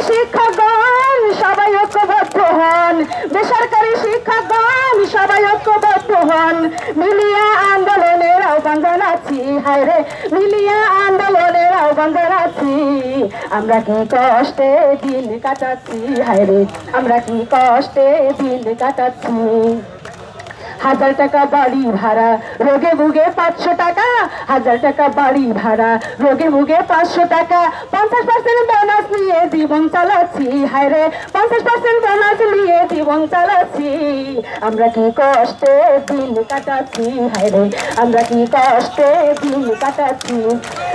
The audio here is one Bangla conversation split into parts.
শিক্ষকগণ সবাই ঐক্যবদ্ধ হন, বেসরকারি শিক্ষকগণ সবাই ঐক্যবদ্ধ হন। মিলিয়া আন্দোলনের আহ্বান জানাচ্ছি, হায়রে মিলিয়া আন্দোলনের আহ্বান জানাচ্ছি। আমরা কি কষ্টে দিন কাটাচ্ছি, হায়রে আমরা কি কষ্টে দিন কাটাচ্ছি। 1000 টাকা বাড়ি ভাড়া, রোগে ভুগে 500 টাকা। 1000 টাকা বাড়ি ভাড়া, রোগে ভুগে 500 টাকা। 50% বোনাস নিয়ে জীবন চালাচ্ছি, হায়রে 50% বোনাস নিয়ে জীবন চালাচ্ছি। আমরা কি কষ্টে দিন কাটাচ্ছি, হায়রে আমরা কি কষ্টে দিন কাটাচ্ছি।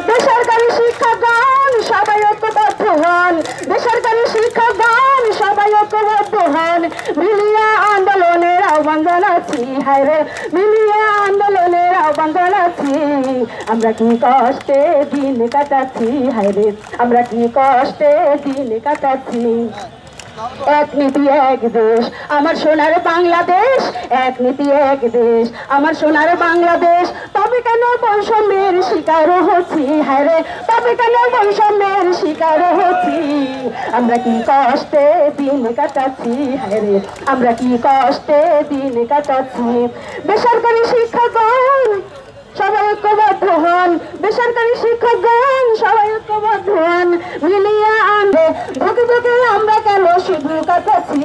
বেসরকারি শিক্ষকগণ সবাই ঐক্যবদ্ধ হন, বেসরকারি শিক্ষকগণ সবাই ঐক্যবদ্ধ হন। মিলিয়া আন্দোলনের আহ্বান জানাচ্ছি, হায়রে মিলিয়া আন্দোলনের আহ্বান জানাচ্ছি। আমরা কি কষ্টে দিন কাটাচ্ছি, হায়রে আমরা কি কষ্টে দিন কাটাচ্ছি। এক নীতি এক দেশ আমার সোনার বাংলাদেশ, এক নীতি এক দেশ আমার সোনার বাংলাদেশ। তবে কেন বৈষম্যের শিকার হচ্ছি, হায়রে তবে কেন বৈষম্যের শিকার হচ্ছি। আমরা কি কষ্টে দিন কাটাচ্ছি, হায়রে আমরা কি কষ্টে দিন কাটাচ্ছি। বেসরকারি শিক্ষকগণ সবাই ঐক্যবদ্ধ হন, বেসরকারি শিক্ষকগণ সবাই ঐক্যবদ্ধ হন। মিলিয়া আন্দে ধুকে ধুকে আমরা কেন শুধু কাটাচ্ছি,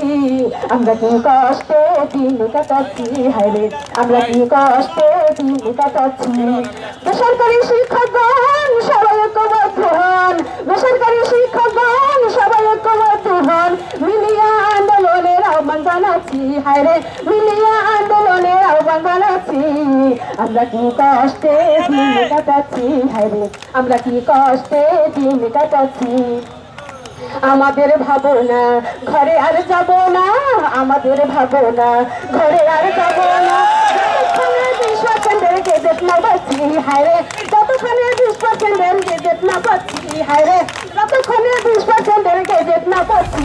আমরা কি কষ্টে দিন কাটাচ্ছি, হায়রে আমরা কি কষ্টে দিন কাটাচ্ছি। বেসরকারি শিক্ষকগণ সবাই ঐক্যবদ্ধ হন, বেসরকারি শিক্ষকগণ সবাই ঐক্যবদ্ধ হন। মিলিয়া আন্দোলনের আহ্বান জানাচ্ছি, হায়রে মিলিয়া আন্দোলনের আহ্বান জানাচ্ছি। আমরা কি কষ্টে দিন কাটাচ্ছি, হায়রে আমরা কি কষ্টে দিন কাটাচ্ছি। আমাদের ভাবনা ঘরে আর যাব না, আমাদের ভাবনা ঘরে আর যাব না। যতক্ষণে 20% গেজেট না পাচ্ছি, হায়রে যতক্ষণে 20% গেজেট না পাচ্ছি, হায়রে যতক্ষণে 20% গেজেট না পাচ্ছি।